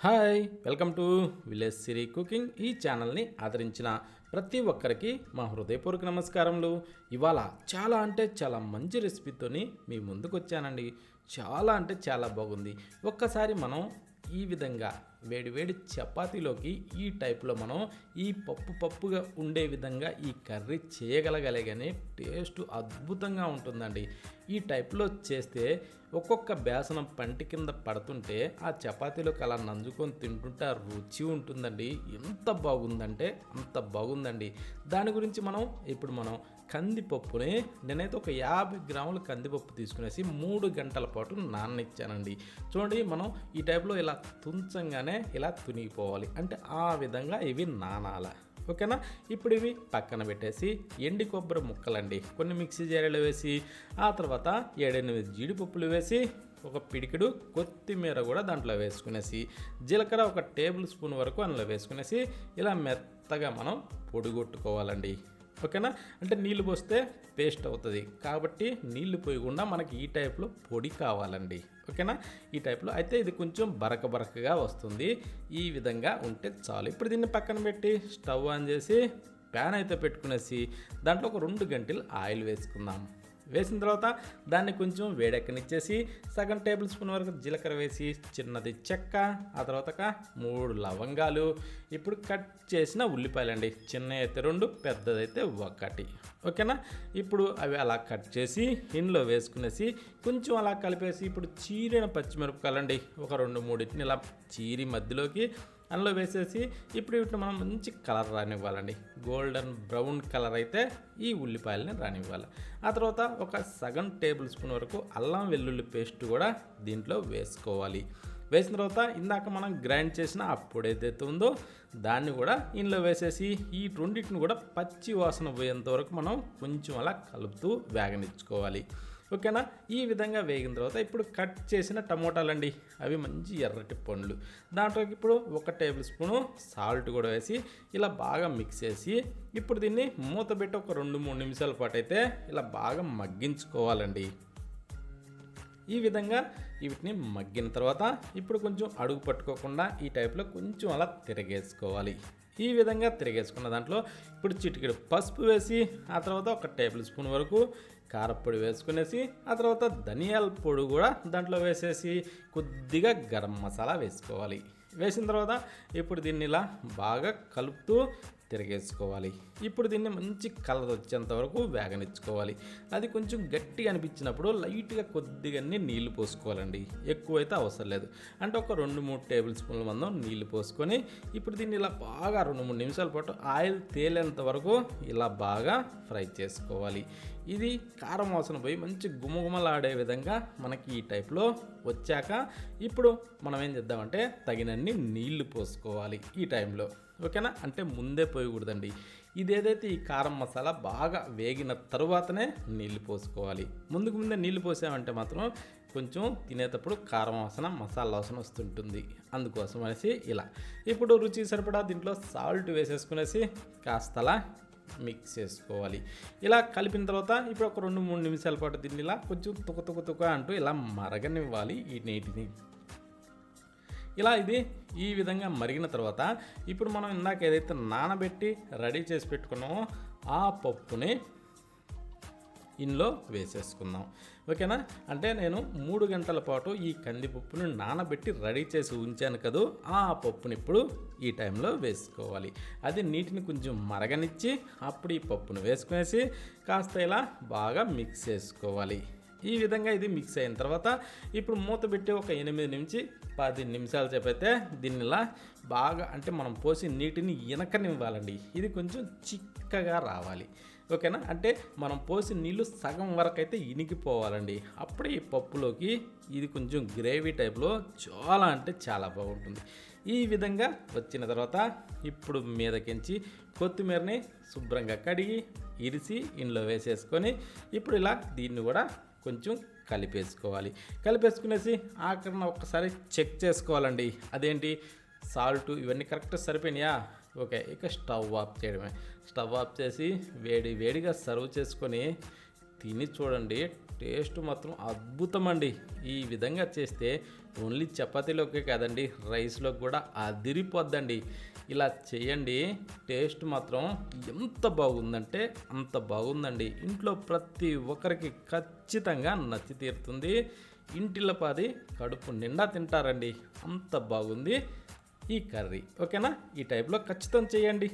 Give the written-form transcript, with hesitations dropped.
Hi welcome to village Siri cooking. ఈ ఛానల్ని ఆదరించిన ప్రతి ఒక్కరికి మా హృదయపూర్వక నమస్కారములు. ఇవాళ చాలా అంటే చాలా మంచి రెసిపీతోని మీ ముందుకు వచ్చానండి. చాలా అంటే చాలా బాగుంది. ఒక్కసారి మనం ఈ విధంగా వేడి చపాతీలోకి ఈ టైప్లో మనం ఈ పప్పుగా ఉండే విధంగా ఈ కర్రీ చేయగలగలేగానే టేస్ట్ అద్భుతంగా ఉంటుందండి. ఈ టైప్లో చేస్తే ఒక్కొక్క బేసనం పంటి కింద పడుతుంటే ఆ చపాతీలోకి అలా నంజుకొని తింటుంటే ఆ రుచి ఉంటుందండి. ఎంత బాగుందంటే అంత బాగుందండి. దాని గురించి ఇప్పుడు మనం కందిపప్పుని నేనైతే ఒక 50 గ్రాముల కందిపప్పు తీసుకునేసి 3 గంటల పాటు నాననిచ్చానండి. చూడండి, మనం ఈ టైప్లో ఇలా తుంచంగానే ఇలా తునిగిపోవాలి, అంటే ఆ విధంగా ఇవి నానాల. ఓకేనా. ఇప్పుడు ఇవి పక్కన పెట్టేసి ఎండి కొబ్బరి ముక్కలండి కొన్ని మిక్సీ జారీలో వేసి, ఆ తర్వాత 7-8 జీడిపప్పులు వేసి, ఒక పిడికిడు కొత్తిమీర కూడా దాంట్లో వేసుకునేసి, జీలకర్ర ఒక టేబుల్ స్పూన్ వరకు అందులో వేసుకునేసి ఇలా మెత్తగా మనం పొడిగొట్టుకోవాలండి. ఓకేనా. అంటే నీళ్ళు పోస్తే పేస్ట్ అవుతుంది కాబట్టి నీళ్లు పోయకుండా మనకి ఈ టైప్లో పొడి కావాలండి. ఓకేనా. ఈ టైప్లో అయితే ఇది కొంచెం బరకగా వస్తుంది. ఈ విధంగా ఉంటే చాలు. ఇప్పుడు దీన్ని పక్కన పెట్టి స్టవ్ ఆన్ చేసి ప్యాన్ అయితే పెట్టుకునేసి దాంట్లో ఒక 2 గంటలు ఆయిల్ వేసుకుందాం. వేసిన తర్వాత దాన్ని కొంచెం వేడెక్కనిచ్చేసి సగం టేబుల్ స్పూన్ వరకు జీలకర్ర వేసి, చిన్నది చెక్క, ఆ తర్వాత 3 లవంగాలు, ఇప్పుడు కట్ చేసిన ఉల్లిపాయలండి. చిన్న అయితే 2, పెద్దదైతే 1. ఓకేనా. ఇప్పుడు అవి అలా కట్ చేసి ఇందులో వేసుకునేసి కొంచెం అలా కలిపేసి, ఇప్పుడు చీరిన పచ్చిమిరపకాయలండి ఒక 2-3 ఇలా చీరి మధ్యలోకి అందులో వేసేసి, ఇప్పుడు వీటిని మనం మంచి కలర్ రానివ్వాలండి. గోల్డెన్ బ్రౌన్ కలర్ అయితే ఈ ఉల్లిపాయలని రానివ్వాలి. ఆ తర్వాత ఒక సగం టేబుల్ స్పూన్ వరకు అల్లం వెల్లుల్లి పేస్ట్ కూడా దీంట్లో వేసుకోవాలి. వేసిన తర్వాత ఇందాక మనం గ్రైండ్ చేసిన ఆ పొడి ఏదైతే ఉందో దాన్ని కూడా ఇందులో వేసేసి ఈ రెండింటిని కూడా పచ్చి వాసన పోయేంత వరకు మనం కొంచెం అలా కలుపుతూ వేగనిచ్చుకోవాలి. ఓకేనా. ఈ విధంగా వేగిన తర్వాత ఇప్పుడు కట్ చేసిన టమోటాలండి, అవి మంచి ఎర్రటి పండ్లు, దాంట్లోకి ఇప్పుడు 1 టేబుల్ స్పూను సాల్ట్ కూడా వేసి ఇలా బాగా మిక్స్ చేసి, ఇప్పుడు దీన్ని మూత పెట్టి ఒక 2-3 నిమిషాల పాటు అయితే ఇలా బాగా మగ్గించుకోవాలండి. ఈ విధంగా వీటిని మగ్గిన తర్వాత ఇప్పుడు కొంచెం అడుగు పట్టుకోకుండా ఈ టైప్లో కొంచెం అలా తిరగేసుకోవాలి. ఈ విధంగా తిరిగేసుకున్న దాంట్లో ఇప్పుడు చిటికెడు పసుపు వేసి, ఆ తర్వాత 1 టేబుల్ స్పూన్ వరకు కారపొడి వేసుకునేసి, ఆ తర్వాత ధనియాల పొడి కూడా దాంట్లో వేసేసి కొద్దిగా గరం మసాలా వేసుకోవాలి. వేసిన తర్వాత ఇప్పుడు దీన్ని ఇలా బాగా కలుపుతూ తిరిగేసుకోవాలి. ఇప్పుడు దీన్ని మంచి కలర్ వచ్చేంత వరకు వేగనిచ్చుకోవాలి. అది కొంచెం గట్టిగా అనిపించినప్పుడు లైట్గా కొద్దిగా నీళ్లు పోసుకోవాలండి, ఎక్కువైతే అవసరం లేదు. అంటే ఒక 2-3 టేబుల్ స్పూన్ల మందం నీళ్లు పోసుకొని ఇప్పుడు దీన్ని ఇలా బాగా 2-3 నిమిషాల పాటు ఆయిల్ తేలేంత వరకు ఇలా బాగా ఫ్రై చేసుకోవాలి. ఇది కారం వాసన పోయి మంచి గుమగుమలాడే విధంగా మనకి ఈ టైప్లో వచ్చాక ఇప్పుడు మనం ఏం చేద్దామంటే తగినన్ని నీళ్లు పోసుకోవాలి ఈ టైంలో. ఓకేనా. అంటే ముందే పోయకూడదండి. ఇదేదైతే ఈ కారం మసాలా బాగా వేగిన తరువాతనే నీళ్లు పోసుకోవాలి. ముందే నీళ్లు పోసామంటే మాత్రం కొంచెం తినేటప్పుడు కారం వాసన, మసాలా వాసన వస్తుంటుంది. అందుకోసం అనేసి ఇలా ఇప్పుడు రుచి సరిపడా దీంట్లో సాల్ట్ వేసేసుకునేసి కాస్తలా మిక్స్ చేసుకోవాలి. ఇలా కలిపిన తర్వాత ఇప్పుడు ఒక 2-3 నిమిషాల పాటు దీన్ని ఇలా కొంచెం తుక అంటూ ఇలా మరగనివ్వాలి ఈ నీటిని. ఇలా ఇది ఈ విధంగా మరిగిన తర్వాత ఇప్పుడు మనం ఇందాక ఏదైతే నానబెట్టి రెడీ చేసి పెట్టుకున్నామో ఆ పప్పుని ఇందులో వేసేసుకుందాం. ఓకేనా. అంటే నేను 3 గంటల పాటు ఈ కందిపప్పుని నానబెట్టి రెడీ చేసి ఉంచాను కదా, ఆ పప్పుని ఇప్పుడు ఈ టైంలో వేసుకోవాలి. అది నీటిని కొంచెం మరగనిచ్చి అప్పుడు ఈ పప్పును వేసుకునేసి కాస్త ఇలా బాగా మిక్స్ చేసుకోవాలి. ఈ విధంగా ఇది మిక్స్ అయిన తర్వాత ఇప్పుడు మూత పెట్టి ఒక 8-10 నిమిషాల సేపు అయితే దీన్ని ఇలా బాగా, అంటే మనం పోసి నీటిని ఇనకనివ్వాలండి. ఇది కొంచెం చిక్కగా రావాలి. ఓకేనా. అంటే మనం పోసి నీళ్ళు సగం వరకు అయితే ఇనికిపోవాలండి. అప్పుడు ఈ పప్పులోకి ఇది కొంచెం గ్రేవీ టైప్లో చాలా అంటే చాలా బాగుంటుంది. ఈ విధంగా వచ్చిన తర్వాత ఇప్పుడు మీదకించి కొత్తిమీరని శుభ్రంగా కడిగి ఇరిసి ఇందులో వేసేసుకొని ఇప్పుడు ఇలా దీన్ని కూడా కొంచెం కలిపేసుకునేసి ఆఖరిన ఒక్కసారి చెక్ చేసుకోవాలండి. అదేంటి, సాల్ట్ ఇవన్నీ కరెక్ట్ సరిపోయినాయా? ఓకే. ఇక స్టవ్ ఆఫ్ చేయడమే. స్టవ్ ఆఫ్ చేసి వేడిగా సర్వ్ చేసుకొని తిని చూడండి. టేస్ట్ మాత్రం అద్భుతం అండి. ఈ విధంగా చేస్తే ఓన్లీ చపాతీలోకే కాదండి, రైస్లోకి కూడా అదిరిపోద్దండి. ఇలా చేయండి. టేస్ట్ మాత్రం ఎంత బాగుందంటే అంత బాగుందండి. ఇంట్లో ప్రతి ఒక్కరికి ఖచ్చితంగా నచ్చి తీరుతుంది. ఇంటిల్లపాది కడుపు నిండా తింటారండి. అంత బాగుంది ఈ కర్రీ. ఓకేనా? ఈ టైప్లో ఖచ్చితంగా చేయండి.